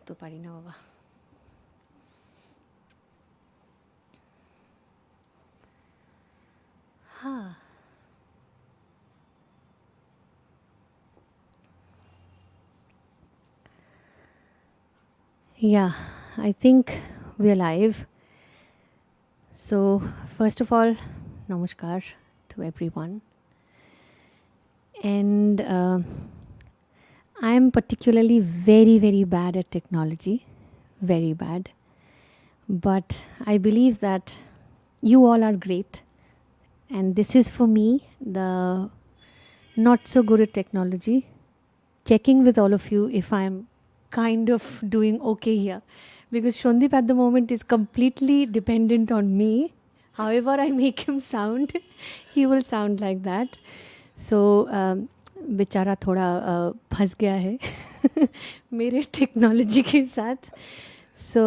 তো পারি না বাবা। হ্যাঁ, yeah, I think we're live. So, first of all, namaskar to everyone. And I am particularly very, very bad at technology, very bad. But I believe that you all are great. And this is for me, the not so good at technology, checking with all of you if I'm kind of doing okay here. Because Shondip at the moment is completely dependent on me. However I make him sound, he will sound like that. So बेचारा थोड़ा फंस गया है मेरे technology के साथ. So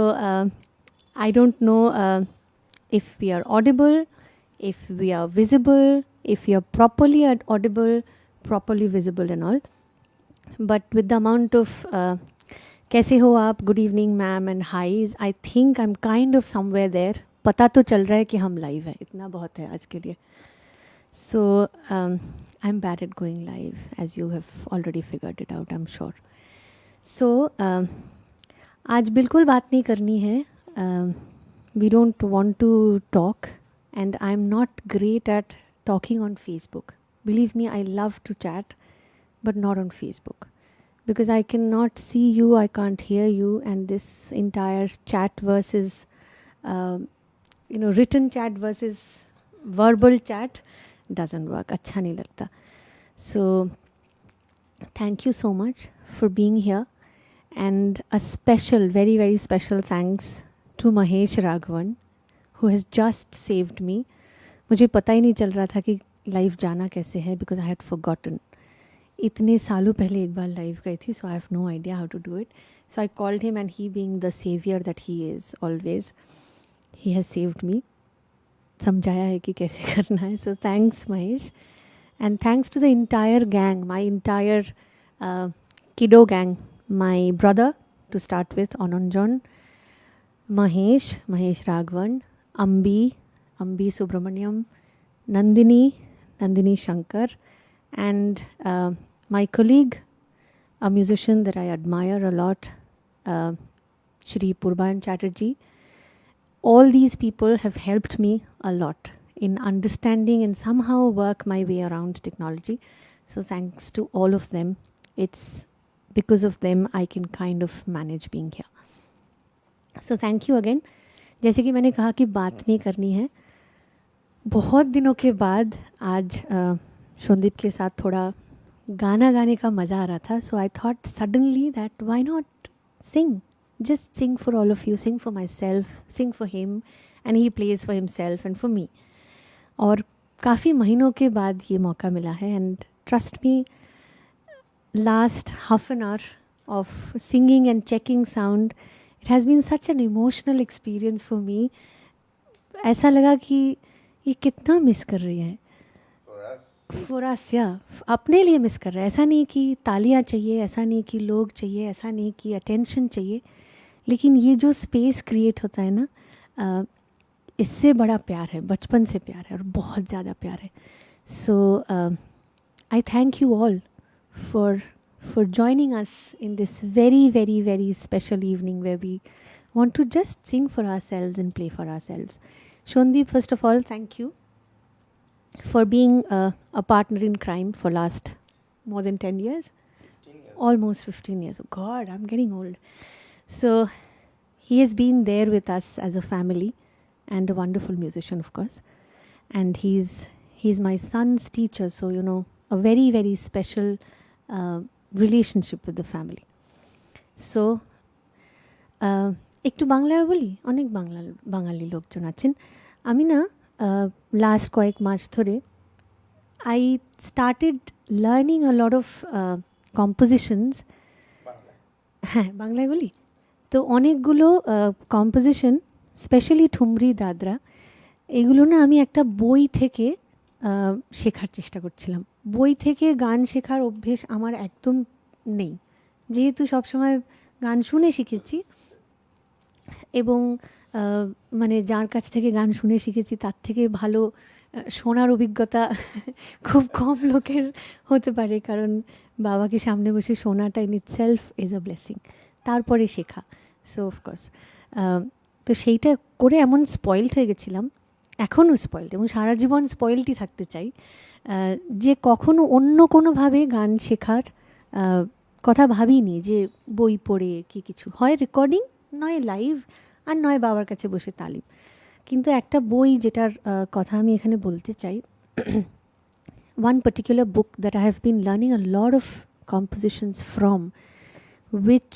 I don't know if we are audible, if we are visible, if we are properly audible, properly visible and all. But with the amount of कैसे हो आप, good evening ma'am and highs, I think I am kind of somewhere there. पता तो चल रहा है कि हम लाइव है, इतना बहुत है आज के लिए. So I am bad at going live as you have already figured it out, I am sure. So आज बिल्कुल बात नहीं करनी है. We don't want to talk and I am not great at talking on Facebook. Believe me, I love to chat but not on Facebook, because I cannot see you, I can't hear you, and this entire chat versus written chat versus verbal chat doesn't work. अच्छा नहीं लगता. So thank you so much for being here, and a special, very very special thanks to Mahesh Raghavan, who has just saved me. मुझे पता ही नहीं चल रहा था कि लाइव जाना कैसे है, because I had forgotten. इतने सालों पहले एक बार लाइव गई थी, so I have no idea how to do it. So I called him and he being the saviour that he is always, he has saved me, समझाया है कि कैसे करना है. So thanks Mahesh, and thanks to the entire gang, my entire kiddo gang, my brother to start with, Ananjan, Mahesh Raghavan, Ambi Subramaniam, Nandini Shankar, and my colleague, a musician that I admire a lot, Shri Purban Chatterjee. All these people have helped me a lot in understanding and somehow work my way around technology. So thanks to all of them. It's because of them I can kind of manage being here. So thank you again. जैसे कि मैंने कहा कि बात नहीं करनी है, बहुत दिनों के बाद आज शोनदीप के साथ थोड़ा गाना गाने का मज़ा आ रहा था. So I thought suddenly that why not sing, just sing for all of you, sing for myself, sing for him, and he plays for himself and for me. और काफ़ी महीनों के बाद ये मौका मिला है, and trust me, last half an hour of singing and checking sound, it has been such an emotional experience for me. ऐसा लगा कि ये कितना मिस कर रही है फॉर अस, या अपने लिए मिस कर रहा है. ऐसा नहीं कि तालियां चाहिए, ऐसा नहीं कि लोग चाहिए, ऐसा नहीं कि अटेंशन चाहिए, लेकिन ये जो स्पेस क्रिएट होता है ना, इससे बड़ा प्यार है, बचपन से प्यार है और बहुत ज़्यादा प्यार है. So I thank you all for joining us in this very very very special evening where we want to just sing for ourselves and play for ourselves. Shondip, first of all, thank you for being a partner in crime for last more than 10 years. 15 years. Almost 15 years. Oh God, I'm getting old. So he has been there with us as a family, and a wonderful musician, of course. And he's my son's teacher, so a very very special relationship with the family. So একটু বাংলায় বলি, অনেক বাঙালি লোকজন আছেন. আমি না last কয়েক মাস ধরে I started learning a lot of compositions. হ্যাঁ, বাংলায় বলি তো অনেকগুলো কম্পোজিশন, স্পেশালি ঠুমরি দাদরা, এগুলো না আমি একটা বই থেকে শেখার চেষ্টা করছিলাম. বই থেকে গান শেখার অভ্যেস আমার একদম নেই, যেহেতু সবসময় গান শুনে শিখেছি এবং মানে যার কাছ থেকে গান শুনে শিখেছি তার থেকে ভালো শোনার অভিজ্ঞতা খুব কম লোকের হতে পারে, কারণ বাবাকে সামনে বসে শোনাটা in itself is a blessing, তারপরে শেখা। সো অফকোর্স তো সেইটা করে এমন স্পয়েলড হয়ে গেছিলাম, এখনও স্পয়েলড এবং সারা জীবন স্পয়েলডই থাকতে চাই, যে কখনো অন্য কোনোভাবে গান শেখার কথা ভাবিনি, যে বই পড়ে কি কিছু, হয় রেকর্ডিং, নয় লাইভ, আর নয় বাবার কাছে বসে তালিম। কিন্তু একটা বই যেটার কথা আমি এখানে বলতে চাই, one particular book that I have been learning a lot of compositions from, which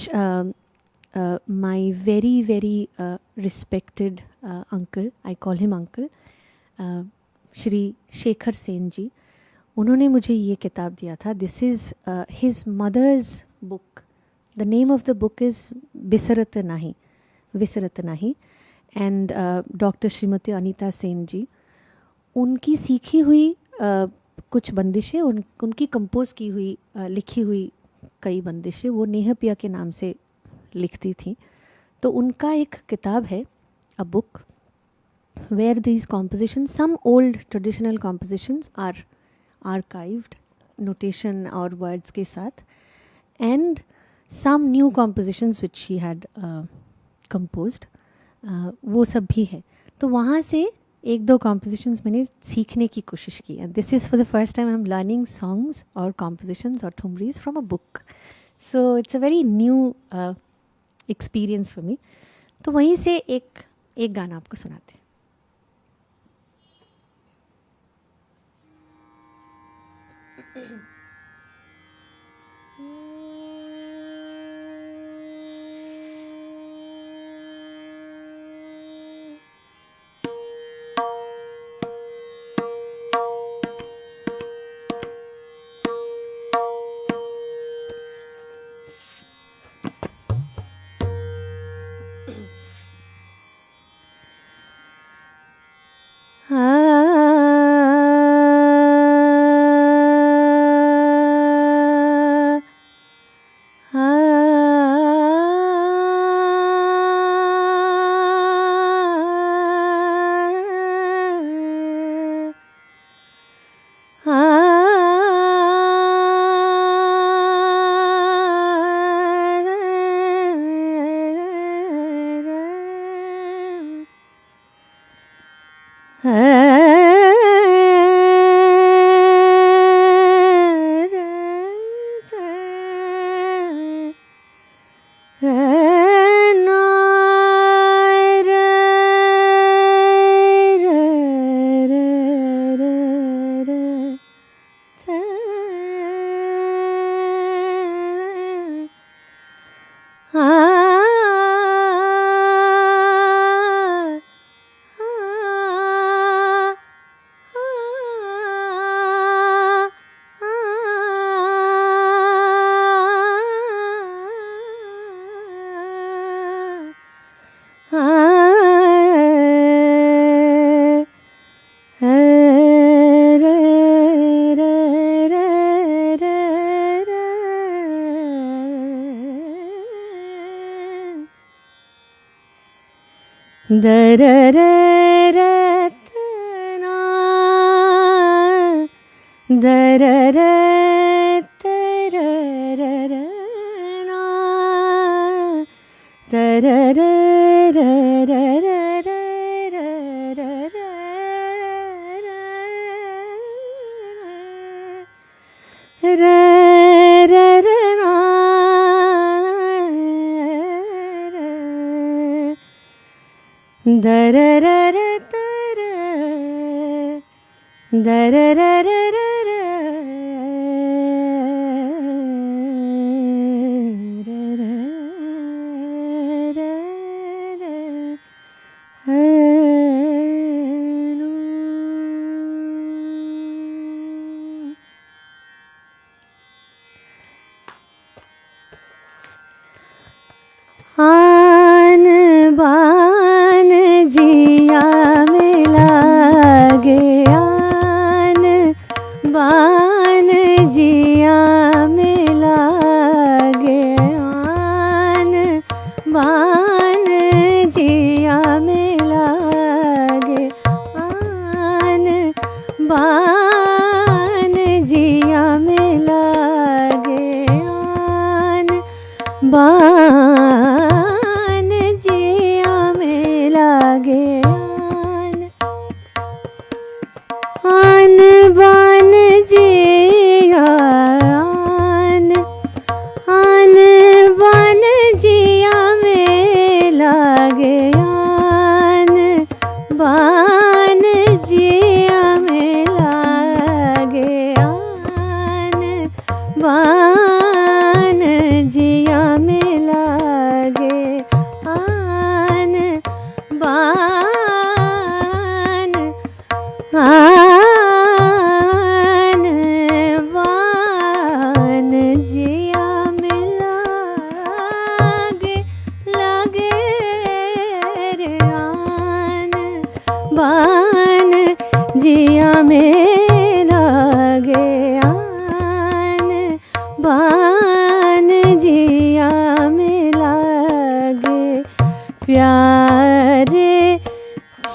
my very, very respected uncle, I call him uncle, Shri Shekhar Sen ji, उन्होंने मुझे ये किताब दिया था. This is his mother's book. The name of the book is Visarata Nahi, and Dr. Srimati Anita Sen ji, उनकी सीखी हुई कुछ बंदिशें, उनकी कंपोज की हुई लिखी हुई कई बंदिशें वो नेहा पिया के नाम से लिखती थी. तो उनका एक किताब है, a book where these compositions, some old traditional compositions are archived, notation और words के साथ, and some new compositions which she had composed, वो सब भी है. तो वहाँ से एक दो compositions मैंने सीखने की कोशिश की. And this is for the first time I'm learning songs or compositions or thumris from a book. So it's a very new experience for me. तो वहीं से एक गाना आपको सुनाते हैं. आन बान जिया मिला गे, आन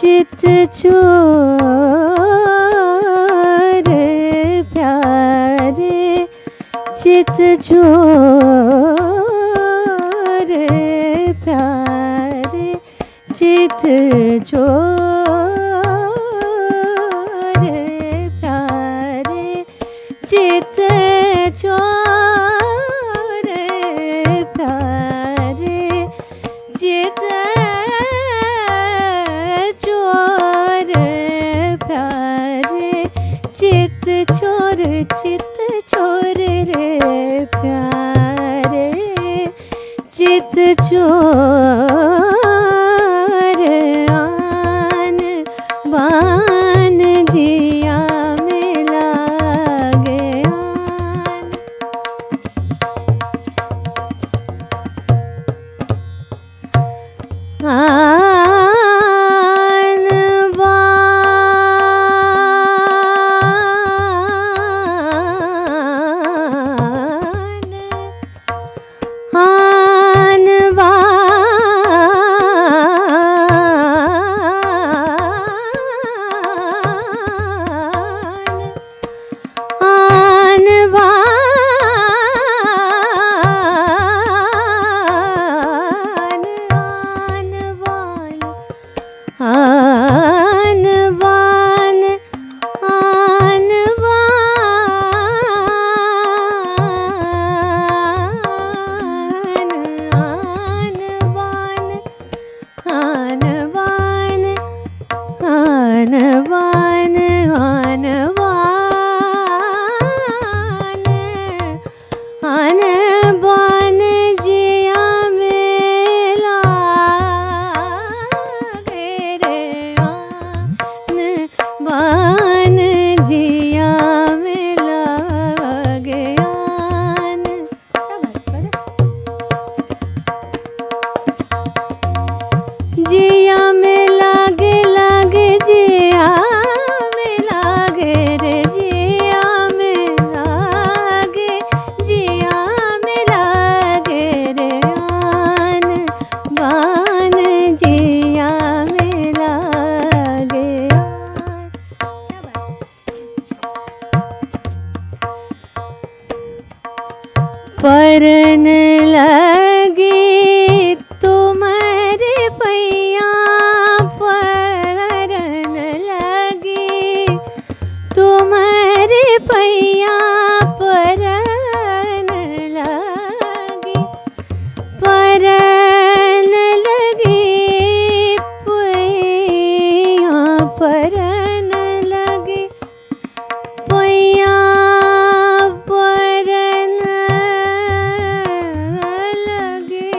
चित चोर प्यारे, चित चोर प्यारे, चित चोर प्यारे, चित चोर प्यारे, चित चोर प्यारे, चित चोर, चित चोर रे प्यारे, चित चोर आन बान जिया में लागे आन। आन बान, आन बान, आन बान, आन बान, आन बान, आन बान, आन बान, आन बान, आन बान जिया में लागे रे आन बान जिया में लागे आन। जिया में लागे लागे, जिया में लागे रे, जिया में लागे, जिया में लागे रे आन बान जिया में लागे आन। परन लगी तुम्हारे पैया, परन लगी तुम्हारे पैया, परन लगी, परन लगी पैया, परन लगी पैया, परन लगी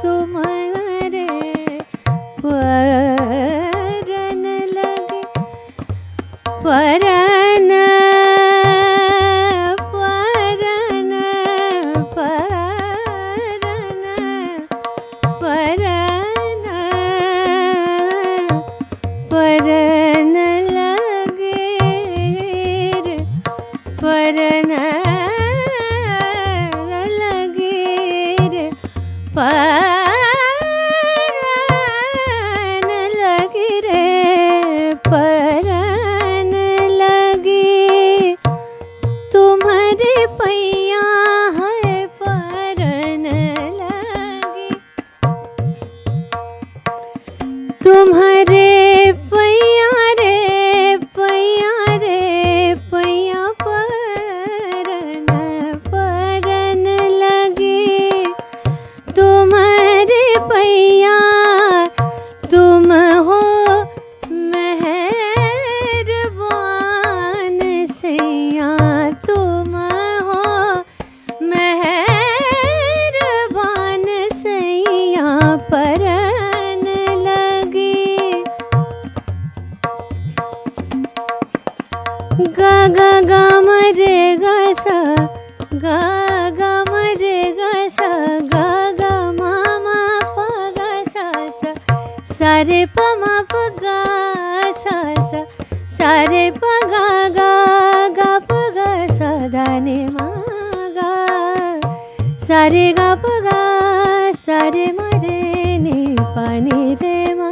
तुम्हारे, परन लगी, परन, परन, परन, परन, परन लगे रे, परन लगे रे, परन लगे रे, परन लगे तुम्हारे पैया है, परन लगे तुम्हारे पैया रे, पैया रे, पैया, परन, परन लगे तुम्हारे पैया, तुम हो मेहरबान सैया, तुम हो मेहरबान सैया, परन लगे गा गा गा मरे गा सा, गा गा मरे गा सा, गा गा मामा पा गा सा सा, सारे प मा प गा सा सा, सारे प गा गा गा प गा सा, दाने मा गा, सारे गा प गा, सारे मा रे नी पा नी रे मा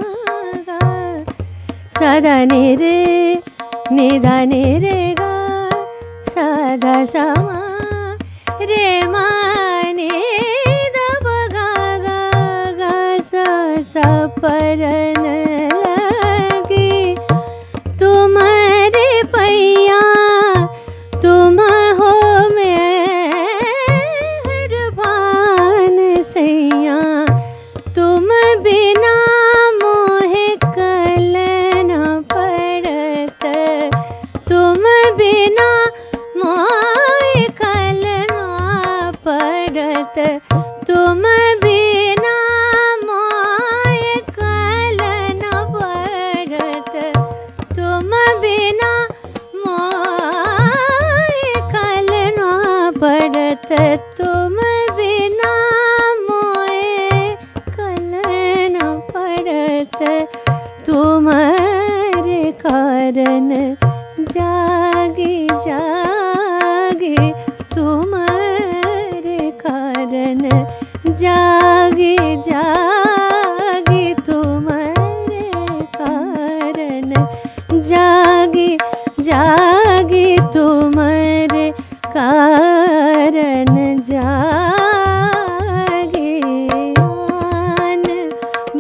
सदा नि रे निधा नि रे गा सदा समा रे मा नि दा प गा गा गा सा सा परन लगी तुम्हारे पैया तुम हो मेहरबान सैया तुम बिना मोहे कल न पड़त तुम बिना मोहे कल न पड़त तुम बिना मोहे कल न पड़त तुम बिना मोहे कल न पड़त तुम बिना मोहे कल न पड़त तुम्हारे कारण जागे जागे तुम्हारे कारण जागे जागे तुम्हारे कारण जागे जागे तुम्हारे कारण जागे आन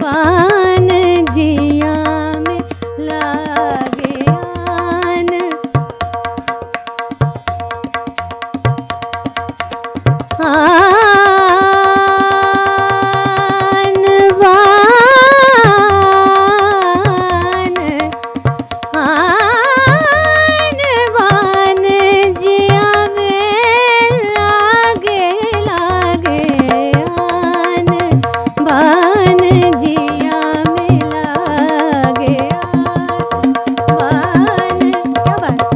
बान जिया में लागे आन आन बान आन बान जिया में लागे लागे आन बान जिया में लागे आन बान क्या बात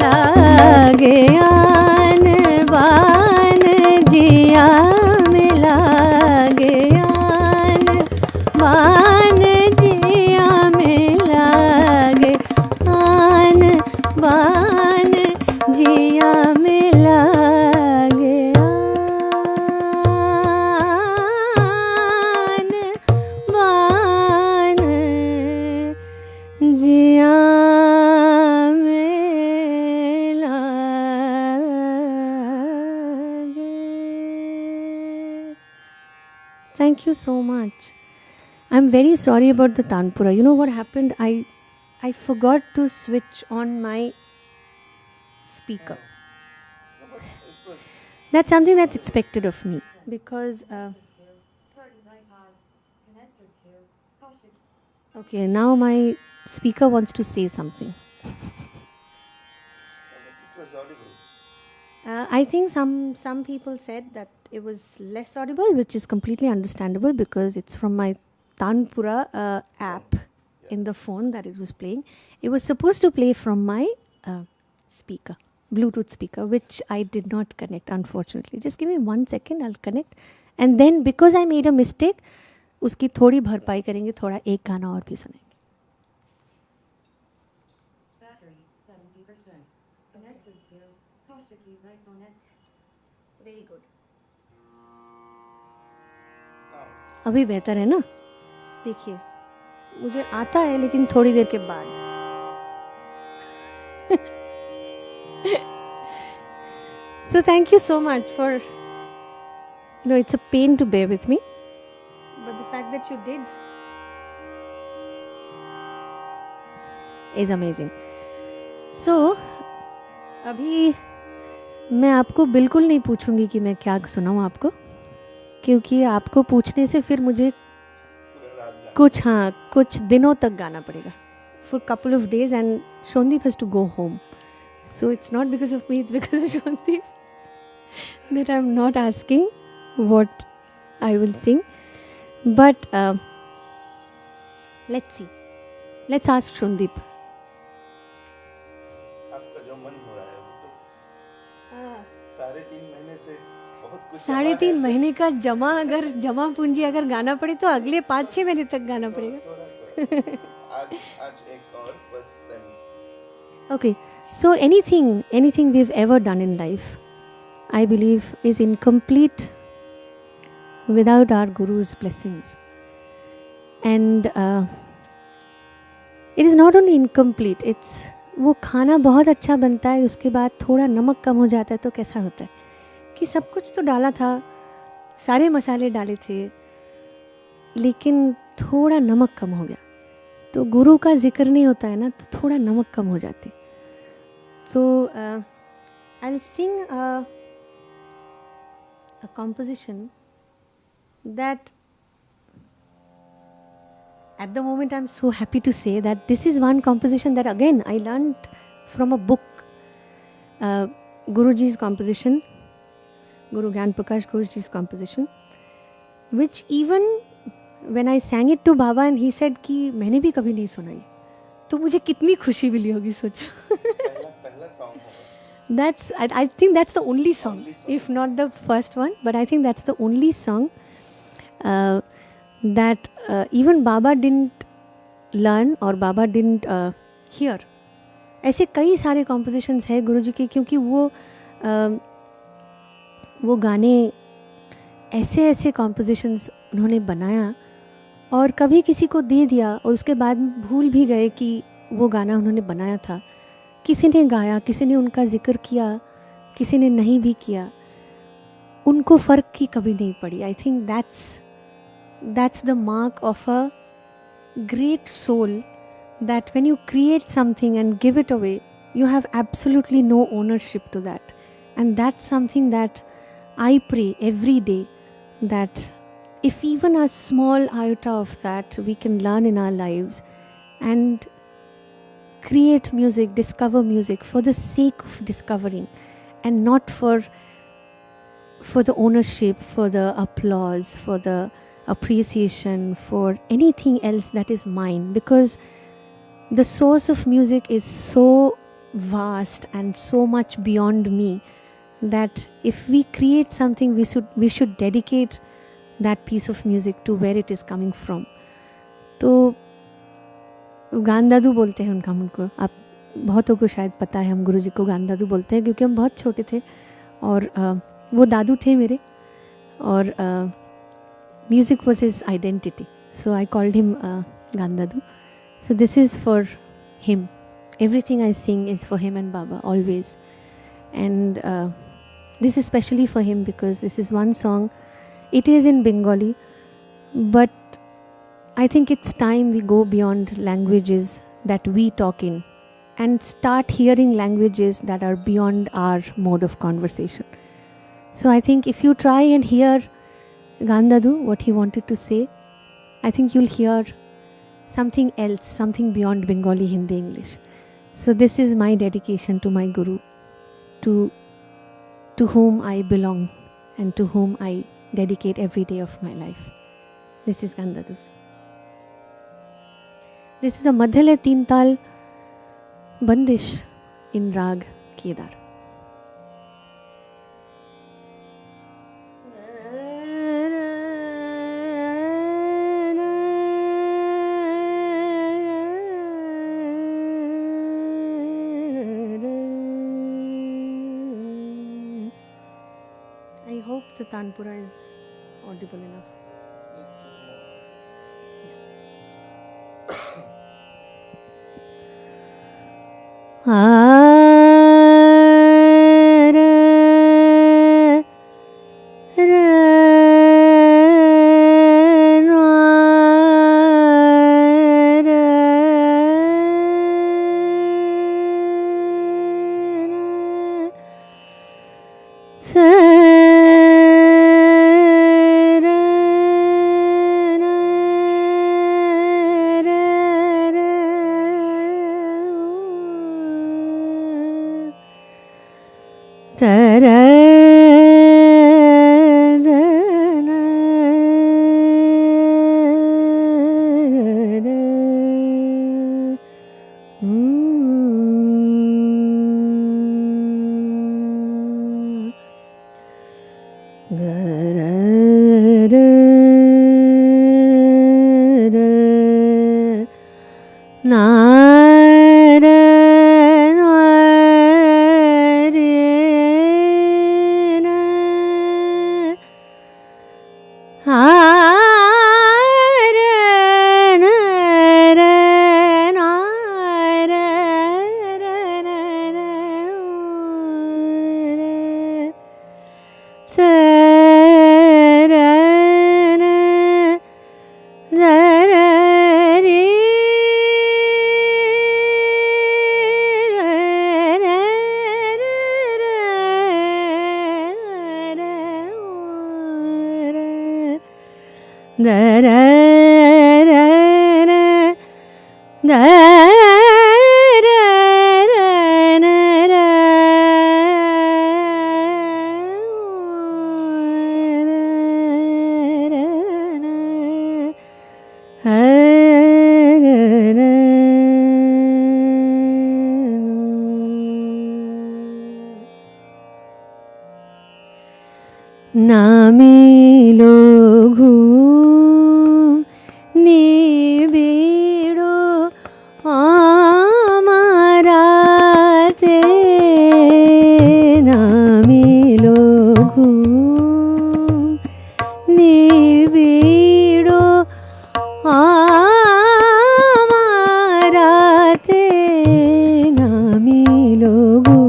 लागे आन बान जिया में लागे आन बान जिया में लागे आन बान जिया में लागे आन बान जिया में लागे. Thank you so much. I'm very sorry about the Tanpura. You know what happened? I forgot to switch on my speaker. That's something that's expected of me because okay, now my speaker wants to say something. I think some people said that it was less audible, which is completely understandable because it's from my Tanpura app in the phone that it was playing. It was supposed to play from my speaker, Bluetooth speaker, which I did not connect, unfortunately. Just give me 1 second, I'll connect. And then because I made a mistake, उसकी थोड़ी भरपाई करेंगे, थोड़ा एक गाना और भी सुनेंगे. Battery 70%. Connected to Kaushik's iPhone X. Very good. अभी बेहतर है ना? देखिए, मुझे आता है लेकिन थोड़ी देर के बाद. So thank you so much for, it's a pain to bear with me, but the fact that you did is amazing. So अभी मैं आपको बिल्कुल नहीं पूछूंगी कि मैं क्या सुनाऊं आपको, क्योंकि आपको पूछने से फिर मुझे कुछ दिनों तक गाना पड़ेगा, for couple of days, and Shondeep has to go home. So it's not because of me, it's because of Shondeep that I'm not asking what I will sing. But let's see. Let's ask Shondeep. आपका जो मन हो रहा है वो तो 3.5 महीने से बहुत कुछ 3.5 महीने का जमा पूंजी अगर गाना पड़े तो अगले 5-6 महीने तक गाना पड़ेगा. आज एक और बस then Okay, so anything we've ever done in life, I believe, is incomplete without our Guru's blessings. And it is not only incomplete, it's वो खाना बहुत अच्छा बनता है, उसके बाद थोड़ा नमक कम हो जाता है तो कैसा होता है कि सब कुछ तो डाला था, सारे मसाले डाले थे, लेकिन थोड़ा नमक कम हो गया. तो गुरु का जिक्र नहीं होता है ना, तो थोड़ा नमक कम हो जाती. तो I will sing a composition that at the moment I'm so happy to say that this is one composition that again I learned from a book, Guruji's composition, Guru Gyan Prakash Guruji's composition, which even when I sang it to Baba and he said कि मैंने भी कभी नहीं सुनाई, तो मुझे कितनी खुशी मिली होगी सोचो. पहला song होगा. That's I think that's the only song, if not the first one, but I think that's the only song that even Baba didn't learn or Baba didn't hear. ऐसे कई सारे compositions हैं गुरुजी के, क्योंकि वो गाने ऐसे ऐसे compositions उन्होंने बनाया और कभी किसी को दे दिया और उसके बाद भूल भी गए कि वो गाना उन्होंने बनाया था. किसी ने गाया, किसी ने उनका जिक्र किया, किसी ने नहीं भी किया, उनको फ़र्क की कभी नहीं पड़ी. I think that's the mark of a great soul, that when you create something and give it away, you have absolutely no ownership to that. And that's something that I pray every day, that if even a small iota of that we can learn in our lives and create music, discover music for the sake of discovering and not for the ownership, for the applause, for the appreciation, for anything else that is mine, because the source of music is so vast and so much beyond me that if we create something, we should dedicate that piece of music to where it is coming from. तो गान दादू बोलते हैं उनका, हमको आप बहुतों को शायद पता है, हम गुरुजी को गान दादू बोलते हैं क्योंकि हम बहुत छोटे थे और वो दादू थे मेरे, और music was his identity, so I called him गान दादू. So this is for him. Everything I sing is for him and Baba, always. And this is especially for him because this is one song. It is in Bengali, but I think it's time we go beyond languages that we talk in and start hearing languages that are beyond our mode of conversation. So I think if you try and hear Gandadu, what he wanted to say, I think you'll hear something else, something beyond Bengali, Hindi, English. So this is my dedication to my Guru, to whom I belong and to whom I dedicate every day of my life. This is Gandadu. This is a Madhyale Teen Tal Bandish in Rag Kedar. I hope the Tanpura is audible enough. নামিলো ঘুম নিবিড় আমারাতে নামিলো ঘুম নিবিড় আমারাতে নামিলো ঘুম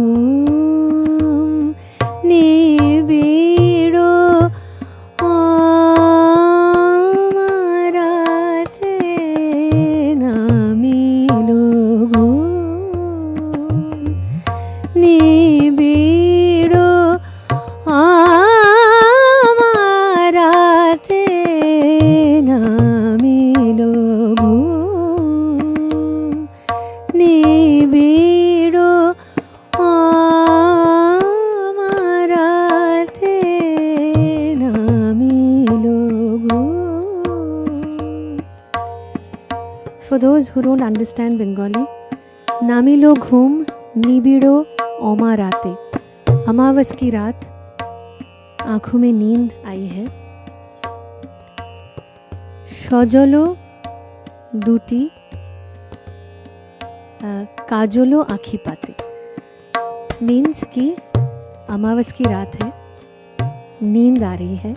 নিবিড় আমারাতে নামিলো ঘুম নিবিড় আমারাতে নামিলো ঘুম নিবিড় আমারাতে নামিলো ঘুম. For those who don't understand Bengali, नामिलो घूम निबिड़ो ओमा राते. अमावस की रात आँखों में नींद आई है. सजलो दूटी काजलो आँखी पाते. मीन्स कि अमावस की रात है, नींद आ रही है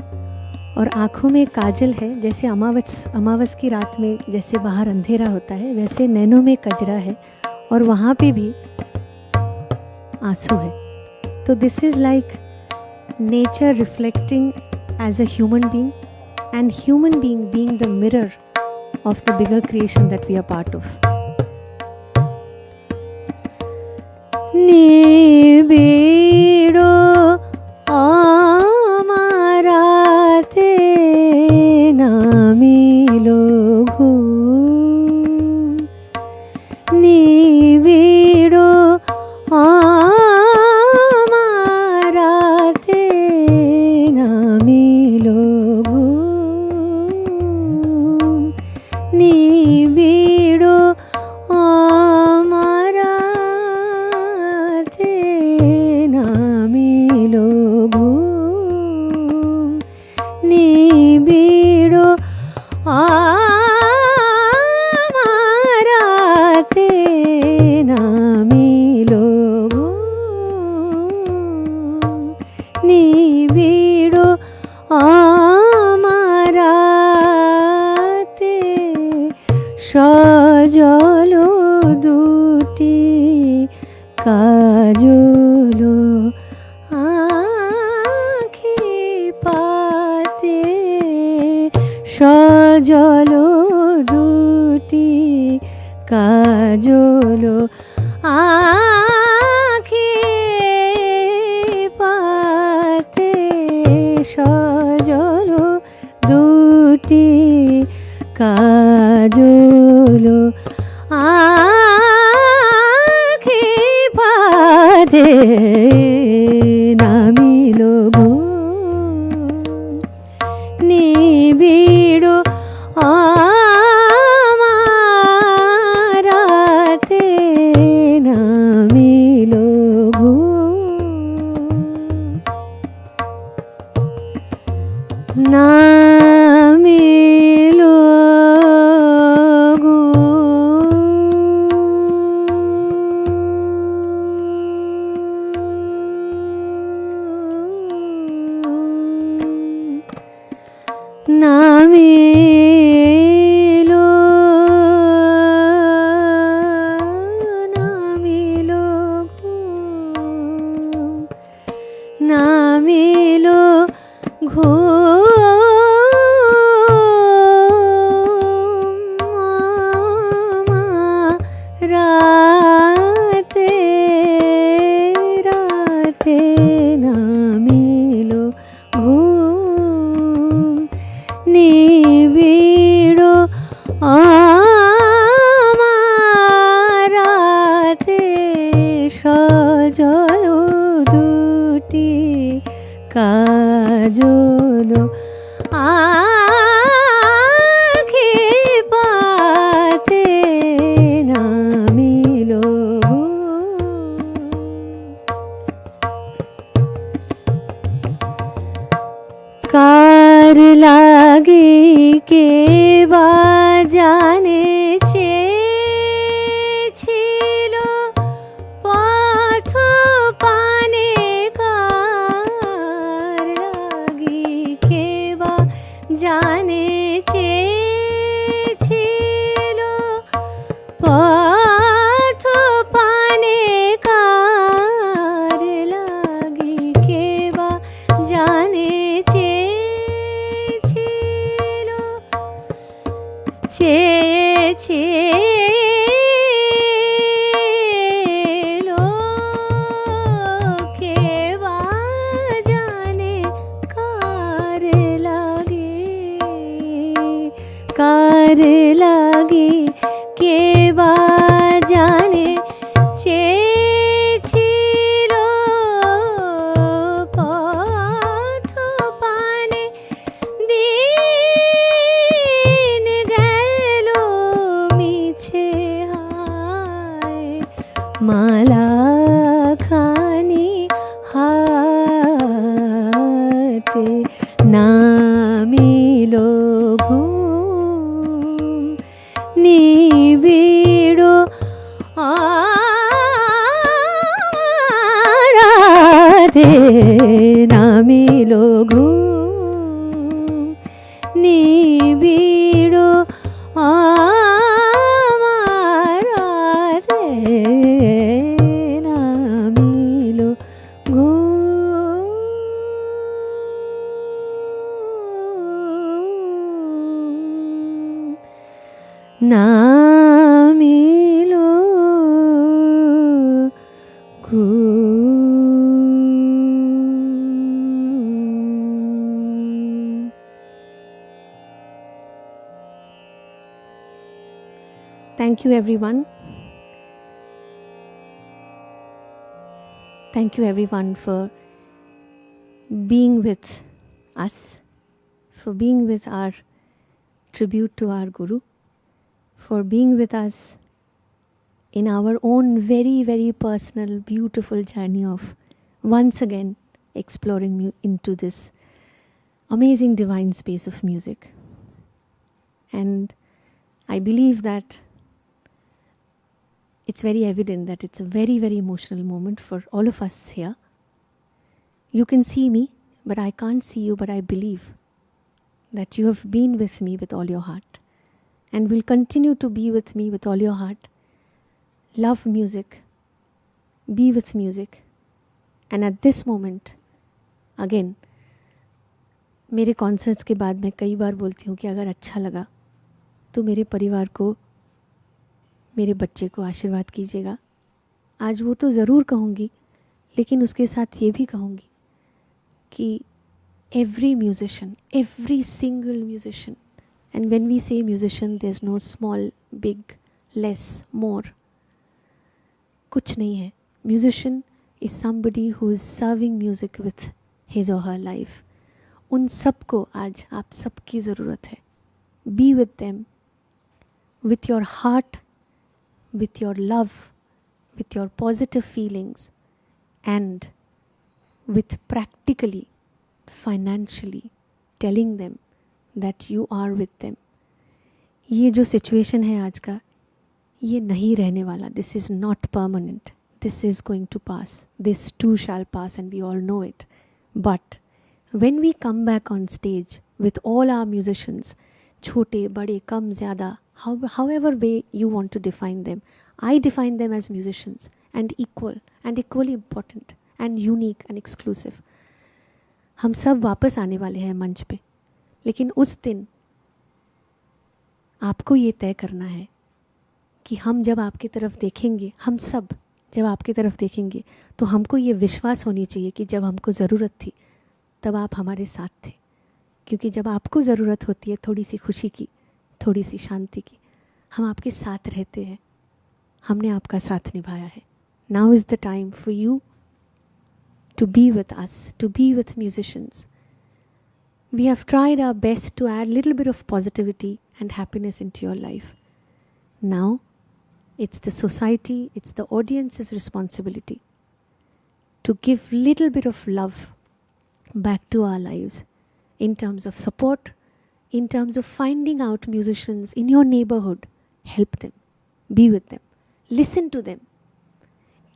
और आँखों में काजल है. जैसे अमावस की रात में जैसे बाहर अंधेरा होता है, वैसे नैनों में कजरा है और वहाँ पे भी आंसू है. तो this is like nature reflecting as a human being and human being the mirror of the bigger creation that we are part of. নিবিড় আমারাতে নামিলো ঘুম নিবিড় আমারাতে নামিলো ঘুম নিবিড় আমারাতে নামিলো ঘুম নিবিড় আমারাতে নামিলো ঘুম নিবিড় আমারাতে সজলো দুটি কাজলো আঁখি পাতে সজলো দুটি কাজলো আঁখি পাতে সজলো দুটি কাজলো আঁখি পাতে নামিলো ঘুম নিবিড় আমারাতে নামিলো ঘুম নামিলো নামিলো নামিলো ঘুম নামিলো ঘুম রাতে রাতে নামিলো ঘুম নিবিড় সজল দুটি কাজল আখি পাতে নামিল কার লাগে কে বা জানে চেয়েছিল পথ পানে কার লাগি কে বা জানে চেয়েছিল পথ পানে কার লাগি কে বা জানে চেয়েছিল চেয়েছিল কে বা জানে কার লাগে কে বা জানে চেয়েছিল পথ পানে দিন গেল মিছে হায় মালা খানি হাতে নামিল ঘুম নিবিড় রাধে নামিল ঘুম নিবিড় রাধে নামিল ঘুম নামিল ঘুম। Thank you everyone. Thank you everyone for being with us, for being with our tribute to our Guru, for being with us in our own very, very personal, beautiful journey of once again exploring into this amazing divine space of music. And I believe that it's very evident that it's a very, very emotional moment for all of us here. You can see me, but I can't see you, but I believe that you have been with me with all your heart and will continue to be with me with all your heart. Love music, be with music, and at this moment, again, मेरे concerts के बाद मैं कई बार बोलती हूँ कि अगर अच्छा लगा तो मेरे परिवार को, मेरे बच्चे को आशीर्वाद कीजिएगा. आज वो तो ज़रूर कहूँगी, लेकिन उसके साथ ये भी कहूँगी कि every musician, every single musician, and when we say musician, there's no small, big, less, more. कुछ नहीं है. Musician is somebody who is serving music with his or her life. उन सबको आज आप सबकी ज़रूरत है. Be with them, with your heart, with your love, with your positive feelings, and with practically, financially telling them that you are with them. ये जो situation है आज का, ये नहीं रहने वाला. This is not permanent. This is going to pass. This too shall pass, and we all know it. But when we come back on stage with all our musicians, छोटे बड़े कम ज़्यादा, however way you want to define them, I define them as musicians and equal and equally important and unique and exclusive. हम सब वापस आने वाले हैं मंच पे, लेकिन उस दिन आपको ये तय करना है कि हम जब आपकी तरफ देखेंगे, हम सब जब आपकी तरफ देखेंगे, तो हमको ये विश्वास होनी चाहिए कि जब हमको ज़रूरत थी तब आप हमारे साथ थे. क्योंकि जब आपको ज़रूरत होती है थोड़ी सी खुशी की, थोड़ी सी शांति की, हम आपके साथ रहते हैं. हमने आपका साथ निभाया है. Now is the time for you to be with us, to be with musicians. We have tried our best to add a little bit of positivity and happiness into your life. Now, it's the society, it's the audience's responsibility to give little bit of love back to our lives in terms of support, in terms of finding out musicians in your neighborhood. Help them, be with them, listen to them,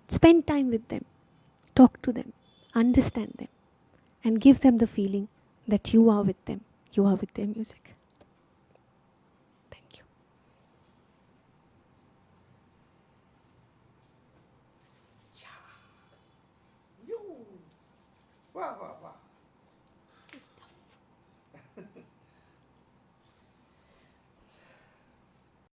spend time with them, talk to them, understand them, and give them the feeling that you are with them, you are with their music.